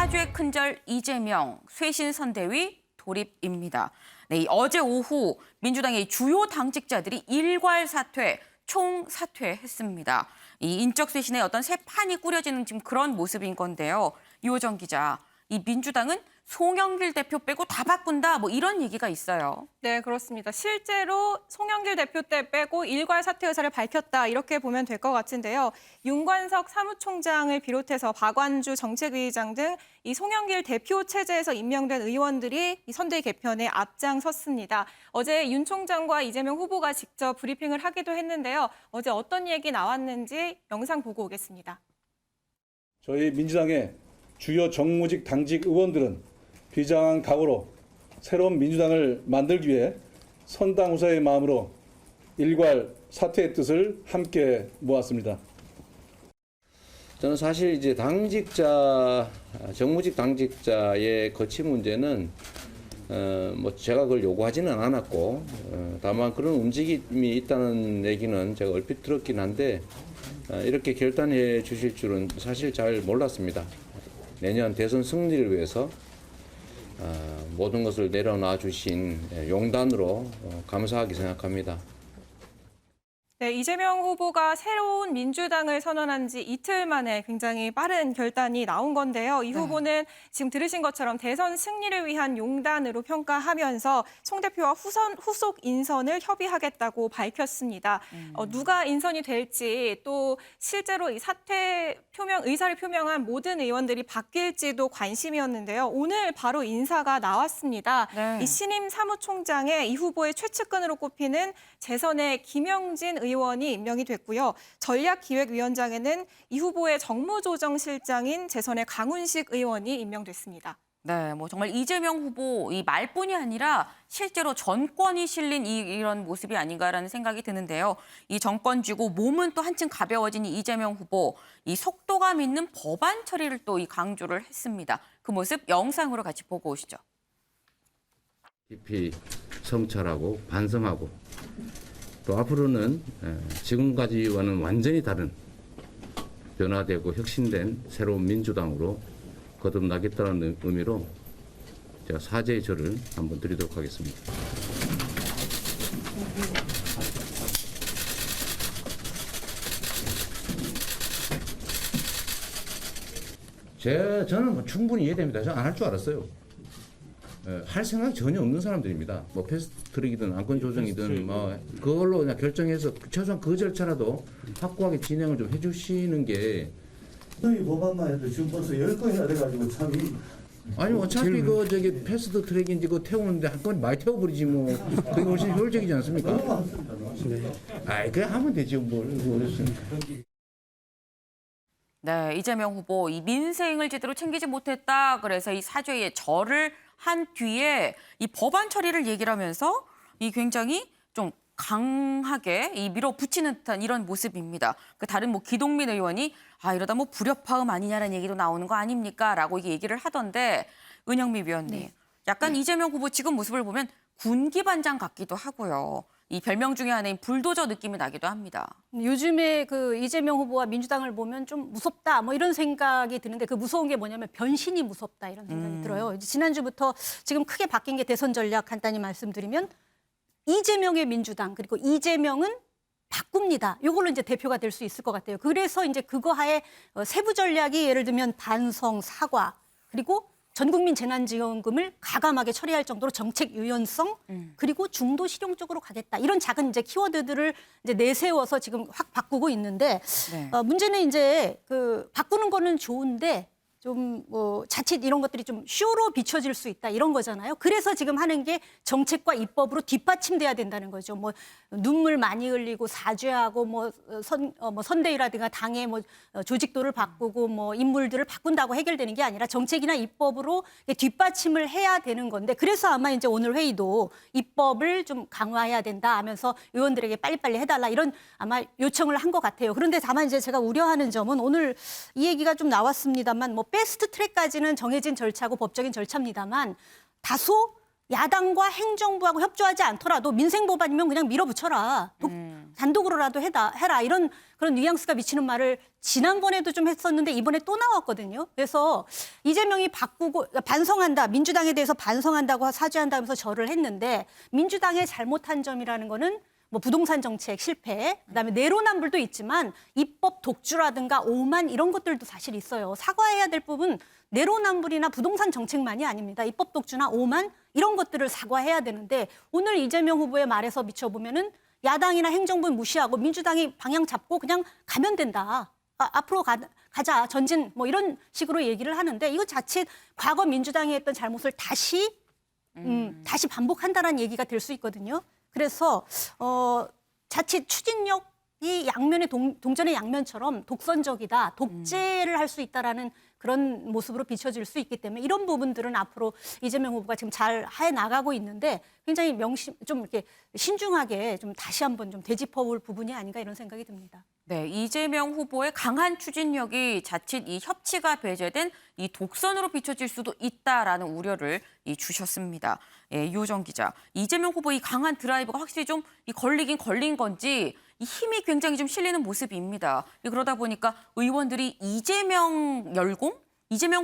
사죄 큰절 이재명, 쇄신 선대위 돌입입니다. 네, 어제 오후 민주당의 주요 당직자들이 일괄 사퇴, 총 사퇴했습니다. 이 인적 쇄신의 어떤 새 판이 꾸려지는 지금 그런 모습인 건데요. 이호정 기자, 이 민주당은 송영길 대표 빼고 다 바꾼다, 뭐 이런 얘기가 있어요. 네, 그렇습니다. 실제로 송영길 대표 때 빼고 일괄 사퇴 의사를 밝혔다, 이렇게 보면 될 것 같은데요. 윤관석 사무총장을 비롯해서 박완주 정책위의장 등 이 송영길 대표 체제에서 임명된 의원들이 이 선대위 개편에 앞장섰습니다. 어제 윤 총장과 이재명 후보가 직접 브리핑을 하기도 했는데요. 어제 어떤 얘기 나왔는지 영상 보고 오겠습니다. 저희 민주당의 주요 정무직 당직 의원들은 비장한 각오로 새로운 민주당을 만들기 위해 선당후사의 마음으로 일괄 사퇴의 뜻을 함께 모았습니다. 저는 사실 이제 정무직 당직자의 거취 문제는 뭐 제가 그걸 요구하지는 않았고 다만 그런 움직임이 있다는 얘기는 제가 얼핏 들었긴 한데 이렇게 결단해 주실 줄은 사실 잘 몰랐습니다. 내년 대선 승리를 위해서 모든 것을 내려놔 주신 용단으로 감사하게 생각합니다. 네, 이재명 후보가 새로운 민주당을 선언한 지 이틀 만에 굉장히 빠른 결단이 나온 건데요. 이 후보는 지금 들으신 것처럼 대선 승리를 위한 용단으로 평가하면서 송 대표와 후속 인선을 협의하겠다고 밝혔습니다. 누가 인선이 될지 또 실제로 이 사퇴 의사를 표명한 모든 의원들이 바뀔지도 관심이었는데요. 오늘 바로 인사가 나왔습니다. 네. 이 신임 사무총장에 이 후보의 최측근으로 꼽히는 재선의 김영진 의원이 임명이 됐고요. 전략기획위원장에는 이 후보의 정무조정실장인 재선의 강훈식 의원이 임명됐습니다. 네, 뭐 정말 이재명 후보 이 말뿐이 아니라 실제로 전권이 실린 이런 모습이 아닌가라는 생각이 드는데요. 이 정권 쥐고 몸은 또 한층 가벼워진 이재명 후보, 이 속도감 있는 법안 처리를 또 이 강조를 했습니다. 그 모습 영상으로 같이 보고 오시죠. 깊이 성찰하고 반성하고 또 앞으로는 지금까지와는 완전히 다른 변화되고 혁신된 새로운 민주당으로 거듭나겠다는 의미로 제가 사죄의 절을 한번 드리도록 하겠습니다. 저는 뭐 충분히 이해됩니다. 저는 안 할 줄 알았어요. 할 생각이 전혀 없는 사람들입니다. 뭐 패스트트랙이든 안건 조정이든 뭐 그걸로 그냥 결정해서 최소한 그 절차라도 확고하게 진행을 좀 해주시는 게 이 법안만 해도 지금 벌써 10건이나 돼가지고 참 아니 어차피 그 저기 패스트트랙인지 그거 태우는데 한 건 많이 태워버리지 뭐 그게 훨씬 효율적이지 않습니까? 너무 많습니다. 아이 그냥 하면 되지 뭘 그랬습니까? 네, 이재명 후보 이 민생을 제대로 챙기지 못했다. 그래서 이 사죄의 절을 한 뒤에 이 법안 처리를 얘기를 하면서 이 굉장히 좀 강하게 이 밀어붙이는 듯한 이런 모습입니다. 그 다른 뭐 기동민 의원이 이러다 뭐 불협화음 아니냐라는 얘기도 나오는 거 아닙니까? 라고 이게 얘기를 하던데 은영미 위원님, 약간 이재명 후보 지금 모습을 보면 군기반장 같기도 하고요. 이 별명 중에 하나인 불도저 느낌이 나기도 합니다. 요즘에 그 이재명 후보와 민주당을 보면 좀 무섭다 뭐 이런 생각이 드는데 그 무서운 게 뭐냐면 변신이 무섭다 이런 생각이 들어요. 이제 지난주부터 지금 크게 바뀐 게 대선 전략 간단히 말씀드리면 이재명의 민주당 그리고 이재명은 바꿉니다. 이걸로 이제 대표가 될 수 있을 것 같아요. 그래서 이제 그거 하에 세부 전략이 예를 들면 반성, 사과 그리고 전국민 재난지원금을 가감하게 처리할 정도로 정책 유연성 그리고 중도 실용적으로 가겠다. 이런 작은 이제 키워드들을 이제 내세워서 지금 확 바꾸고 있는데 문제는 이제 그 바꾸는 거는 좋은데 좀 뭐 자칫 이런 것들이 좀 쇼로 비춰질 수 있다 이런 거잖아요. 그래서 지금 하는 게 정책과 입법으로 뒷받침돼야 된다는 거죠. 뭐 눈물 많이 흘리고 사죄하고 뭐 선대위라든가 당의 뭐 조직도를 바꾸고 뭐 인물들을 바꾼다고 해결되는 게 아니라 정책이나 입법으로 뒷받침을 해야 되는 건데 그래서 아마 이제 오늘 회의도 입법을 좀 강화해야 된다 하면서 의원들에게 빨리빨리 해달라 이런 아마 요청을 한 것 같아요. 그런데 다만 이제 제가 우려하는 점은 오늘 이 얘기가 좀 나왔습니다만 뭐 패스트 트랙까지는 정해진 절차고 법적인 절차입니다만 다소 야당과 행정부하고 협조하지 않더라도 민생 법안이면 그냥 밀어붙여라. 단독으로라도 해라. 이런 그런 뉘앙스가 미치는 말을 지난번에도 좀 했었는데 이번에 또 나왔거든요. 그래서 이재명이 바꾸고 반성한다. 민주당에 대해서 반성한다고 사죄한다면서 절을 했는데 민주당의 잘못한 점이라는 거는 뭐 부동산 정책 실패, 그다음에 내로남불도 있지만 입법 독주라든가 오만 이런 것들도 사실 있어요. 사과해야 될 부분 내로남불이나 부동산 정책만이 아닙니다. 입법 독주나 오만 이런 것들을 사과해야 되는데 오늘 이재명 후보의 말에서 비춰보면은 야당이나 행정부는 무시하고 민주당이 방향 잡고 그냥 가면 된다. 앞으로 가자 전진 뭐 이런 식으로 얘기를 하는데 이거 자칫 과거 민주당이 했던 잘못을 다시 반복한다는 얘기가 될 수 있거든요. 그래서 자칫 추진력이 양면의 동전의 양면처럼 독선적이다, 독재를 할 수 있다라는 그런 모습으로 비춰질 수 있기 때문에 이런 부분들은 앞으로 이재명 후보가 지금 잘 해 나가고 있는데 굉장히 좀 이렇게 신중하게 좀 다시 한번 좀 되짚어볼 부분이 아닌가 이런 생각이 듭니다. 네, 이재명 후보의 강한 추진력이 자칫 이 협치가 배제된 이 독선으로 비춰질 수도 있다라는 우려를 주셨습니다. 예, 이호정 기자, 이재명 후보 이 강한 드라이브가 확실히 좀 걸린 건지 이 힘이 굉장히 좀 실리는 모습입니다. 그러다 보니까 의원들이 이재명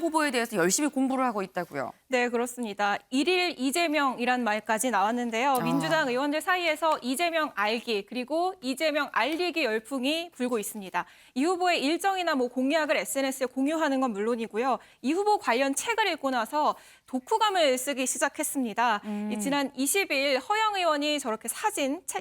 후보에 대해서 열심히 공부를 하고 있다고요. 네, 그렇습니다. 일일 이재명이란 말까지 나왔는데요. 민주당 의원들 사이에서 이재명 알기 그리고 이재명 알리기 열풍이 불고 있습니다. 이 후보의 일정이나 뭐 공약을 SNS에 공유하는 건 물론이고요. 이 후보 관련 책을 읽고 나서 독후감을 쓰기 시작했습니다. 지난 20일 허영 의원이 저렇게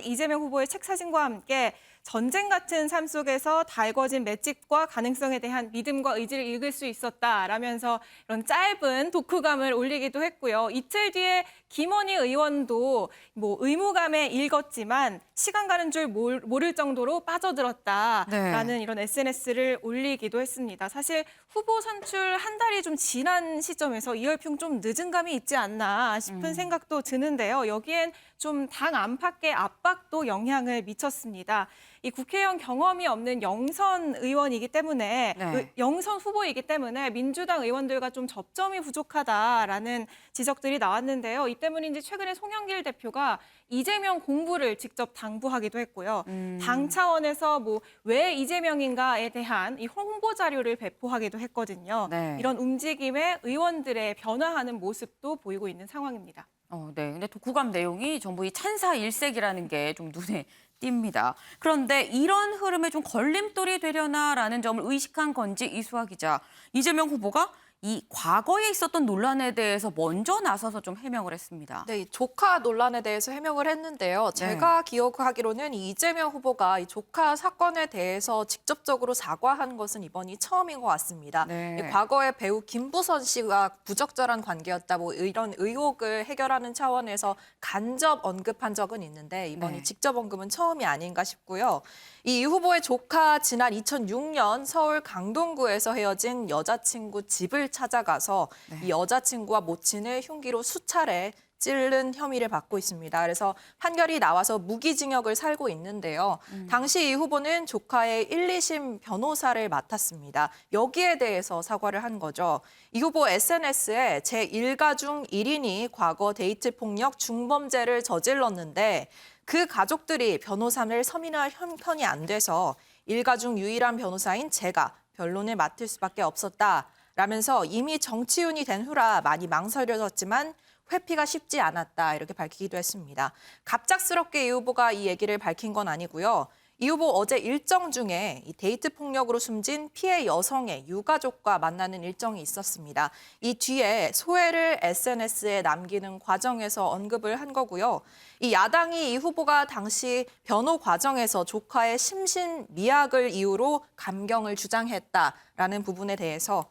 이재명 후보의 책 사진과 함께 전쟁 같은 삶 속에서 달궈진 맷집과 가능성에 대한 믿음과 의지를 읽을 수 있었다라면서 이런 짧은 독후감을 올리기도 했고요. 이틀 뒤에 김원희 의원도 뭐 의무감에 읽었지만 시간 가는 줄 모를 정도로 빠져들었다라는 이런 SNS를 올리기도 했습니다. 사실 후보 선출 한 달이 좀 지난 시점에서 이 열풍 좀 늦은 감이 있지 않나 싶은 생각도 드는데요. 여기엔 좀 당 안팎의 압박도 영향을 미쳤습니다. 이 국회의원 경험이 없는 영선 의원이기 때문에 영선 후보이기 때문에 민주당 의원들과 좀 접점이 부족하다라는 지적들이 나왔는데요. 이 때문인지 최근에 송영길 대표가 이재명 공부를 직접 당부하기도 했고요. 당 차원에서 뭐 왜 이재명인가에 대한 이 홍보 자료를 배포하기도 했거든요. 이런 움직임에 의원들의 변화하는 모습도 보이고 있는 상황입니다. 네. 근데 독후감 내용이 전부 이 찬사 일색이라는 게 좀 눈에 띕니다. 그런데 이런 흐름에 좀 걸림돌이 되려나라는 점을 의식한 건지 이수아 기자, 이재명 후보가 이 과거에 있었던 논란에 대해서 먼저 나서서 좀 해명을 했습니다. 네, 이 조카 논란에 대해서 해명을 했는데요. 제가 기억하기로는 이재명 후보가 이 조카 사건에 대해서 직접적으로 사과한 것은 이번이 처음인 것 같습니다. 과거에 배우 김부선 씨가 부적절한 관계였다, 뭐 이런 의혹을 해결하는 차원에서 간접 언급한 적은 있는데 이번이 직접 언급은 처음이 아닌가 싶고요. 이 후보의 조카 지난 2006년 서울 강동구에서 헤어진 여자친구 집을 찾아가서 이 여자친구와 모친을 흉기로 수차례 찌른 혐의를 받고 있습니다. 그래서 판결이 나와서 무기징역을 살고 있는데요. 당시 이 후보는 조카의 1, 2심 변호사를 맡았습니다. 여기에 대해서 사과를 한 거죠. 이 후보 SNS에 제1가 중 1인이 과거 데이트 폭력 중범죄를 저질렀는데 그 가족들이 변호사를 서민할 형편이 안 돼서 일가 중 유일한 변호사인 제가 변론을 맡을 수밖에 없었다라면서 이미 정치운이 된 후라 많이 망설여졌지만 회피가 쉽지 않았다 이렇게 밝히기도 했습니다. 갑작스럽게 이 후보가 이 얘기를 밝힌 건 아니고요. 이 후보 어제 일정 중에 이 데이트 폭력으로 숨진 피해 여성의 유가족과 만나는 일정이 있었습니다. 이 뒤에 소회를 SNS에 남기는 과정에서 언급을 한 거고요. 이 야당이 이 후보가 당시 변호 과정에서 조카의 심신미약을 이유로 감경을 주장했다라는 부분에 대해서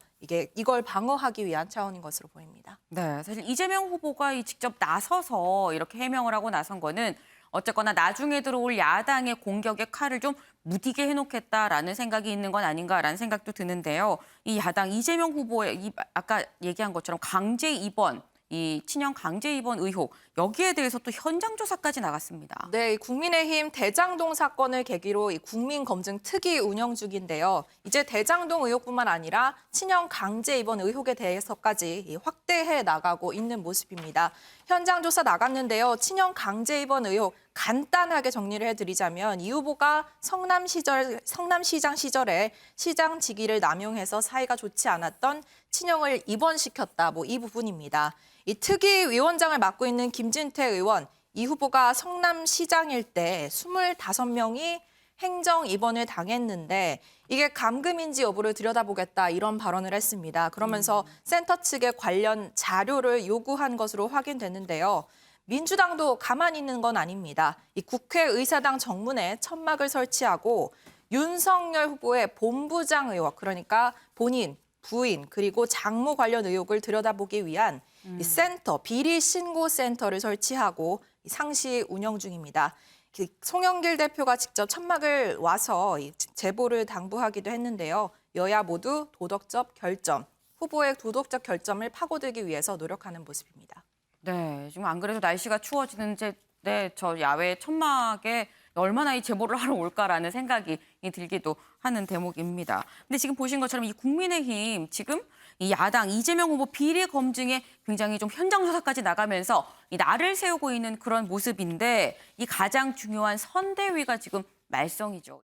이걸 방어하기 위한 차원인 것으로 보입니다. 네, 사실 이재명 후보가 직접 나서서 이렇게 해명을 하고 나선 거는 어쨌거나 나중에 들어올 야당의 공격의 칼을 좀 무디게 해놓겠다라는 생각이 있는 건 아닌가라는 생각도 드는데요. 이 야당 이재명 후보의 아까 얘기한 것처럼 강제 입원, 이 친형 강제 입원 의혹 여기에 대해서 또 현장 조사까지 나갔습니다. 네, 이 국민의힘 대장동 사건을 계기로 이 국민검증 특위 운영 중인데요. 이제 대장동 의혹뿐만 아니라 친형 강제 입원 의혹에 대해서까지 확대해 나가고 있는 모습입니다. 현장 조사 나갔는데요. 친형 강제 입원 의혹 간단하게 정리를 해드리자면 이 후보가 성남시장 시절에 시장 직위를 남용해서 사이가 좋지 않았던 친형을 입원시켰다. 이 부분입니다. 이 특위 위원장을 맡고 있는 김진태 의원, 이 후보가 성남시장일 때 25명이 행정 입원을 당했는데 이게 감금인지 여부를 들여다보겠다 이런 발언을 했습니다. 그러면서 센터 측에 관련 자료를 요구한 것으로 확인됐는데요. 민주당도 가만히 있는 건 아닙니다. 이 국회의사당 정문에 천막을 설치하고 윤석열 후보의 본부장 의혹, 그러니까 본인, 부인, 그리고 장모 관련 의혹을 들여다보기 위한 이 센터, 비리 신고 센터를 설치하고 상시 운영 중입니다. 송영길 대표가 직접 천막을 와서 제보를 당부하기도 했는데요. 여야 모두 도덕적 결점, 후보의 도덕적 결점을 파고들기 위해서 노력하는 모습입니다. 네, 지금 안 그래도 날씨가 추워지는데 저 야외 천막에 얼마나 이 제보를 하러 올까라는 생각이 들기도 하는 대목입니다. 근데 지금 보신 것처럼 이 국민의힘 지금 이 야당 이재명 후보 비리 검증에 굉장히 좀 현장 조사까지 나가면서 이 날을 세우고 있는 그런 모습인데 이 가장 중요한 선대위가 지금 말썽이죠.